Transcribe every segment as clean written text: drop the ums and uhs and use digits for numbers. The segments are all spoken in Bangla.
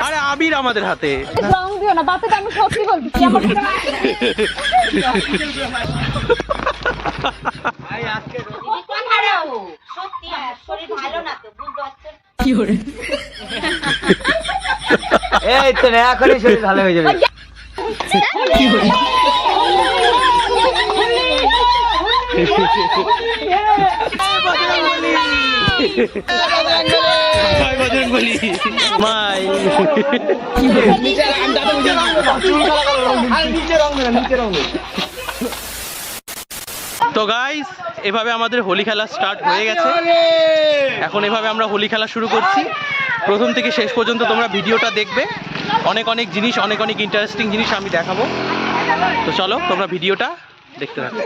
আরে আবির আমাদের হাতে। রং দিও না বাপে, আমি সত্যি বলছি। এই তো না এখনই শরীর ভালো হয়ে যাবে। তো গাইস, এভাবে আমাদের হোলি খেলা স্টার্ট হয়ে গেছে। এখন এভাবে আমরা হোলি খেলা শুরু করছি। প্রথম থেকে শেষ পর্যন্ত তোমরা ভিডিওটা দেখবে। অনেক অনেক জিনিস, অনেক অনেক ইন্টারেস্টিং জিনিস আমি দেখাবো। তো চলো তোমরা ভিডিওটা দেখতে থাকো।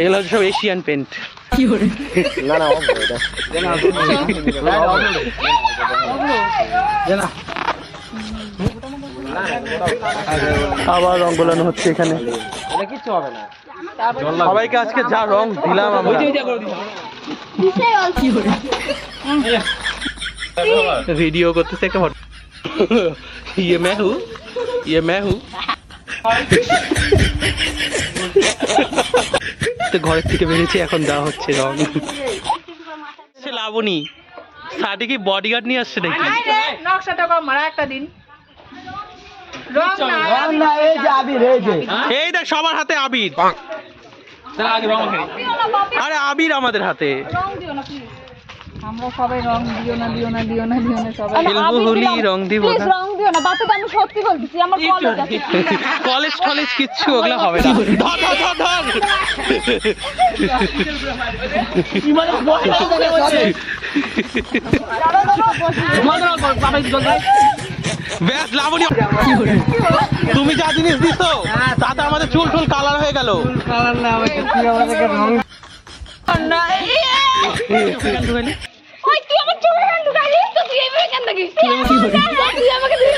এগুলো হচ্ছে সব এশিয়ান পেন্ট। আবার রং গোলানো হচ্ছে এখানে। সবাইকে আজকে যা রং দিলাম আমরা। ভিডিও করতেছে একটা ফটো। ইয়ে মেহু তো ঘরের থেকে বেরিয়েছে, এখন দেওয়া হচ্ছে রং। লাবণী সাথে কি বডিগার্ড নিয়ে আসছে নাকি? এই দেখ সবার হাতে আবির। আরে আবির আমাদের হাতে। আমরা সবাই রং দিও না দিও না দিও না দিও না সবাই খেলবো হোলি, রং দিব না। রং দিও না বাপে, আমি সত্যি বলছি। আমার কলেজ টলেজ কিচ্ছু ওগুলা হবে না। ধর ধর ধর ধর। ব্যাস লাবণী, তুমি যা জিনিস দিছো তাতে আমাদের চুল টুল কালার হয়ে গেল। ওই তুই আমার চুল কেন ঢুকালি? তো তুই এইভাবে কেন লাগিস? তুই আমাকে তুই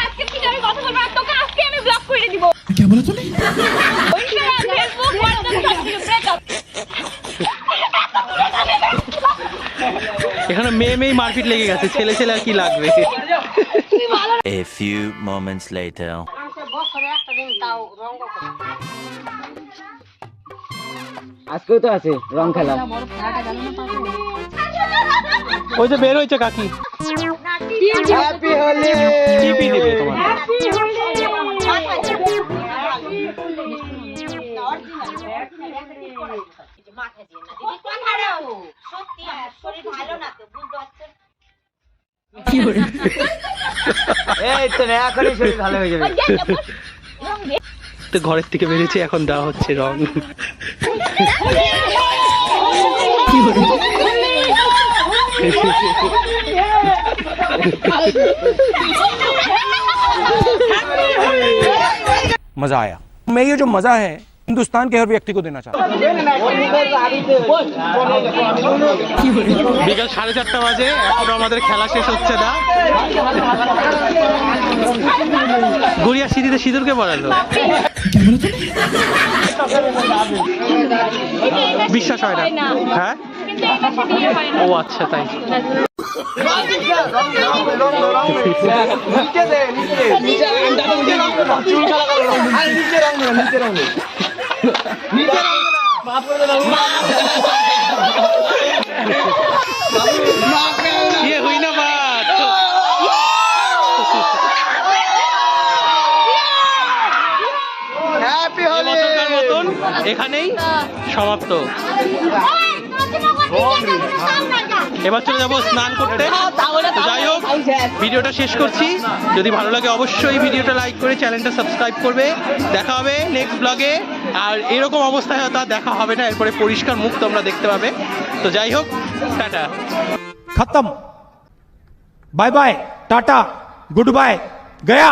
আজকে কি আমি কথা বলবো আর তোকে আজকে আমি ব্লক করে দিব। কি বলে তুমি? ওই ফেসবুক ব্রেকআপ। এখানে মেয়ে মারপিট লেগে গেছে, ছেলে ছেলে আর কি লাগবে। A few moments later. আজকেও তো আছে রং খেলা। ওই যে বের হয়েছে কাকি। হ্যাপি হোলি। টিপি দিবে তোমার। এই তো না এখনই শরীর ভালো হয়ে যাবে। তো ঘরের থেকে বেরিয়েছে, এখন দেওয়া হচ্ছে রং। मजा आया। मैं ये जो मजा है हिंदुस्तान के हर व्यक्ति को देना चाहता हूँ। বিকাল 4:30 বাজে, এখনো আমাদের খেলা শেষ হচ্ছে না। গুড়িয়া সিঁড়িতে সিঁদুরকে পড়ালো। বিশ্বাস হয় না? হ্যাঁ, ও আচ্ছা তাই। ये हुई ना बात। হ্যাপি হোলি। মতন এখানেই সমাপ্ত। এবার চলে যাবো স্নান করতে। যাই হোক, ভিডিওটা শেষ করছি। যদি ভালো লাগে অবশ্যই ভিডিওটা লাইক করে চ্যানেলটা সাবস্ক্রাইব করবে। দেখা হবে নেক্সট ব্লগে। আর এরকম অবস্থায় হয়তো দেখা হবে না, এরপরে পরিষ্কার মুখ তোমরা দেখতে পাবে। তো যাই হোক, টাটা। खत्म bye bye tata goodbye गया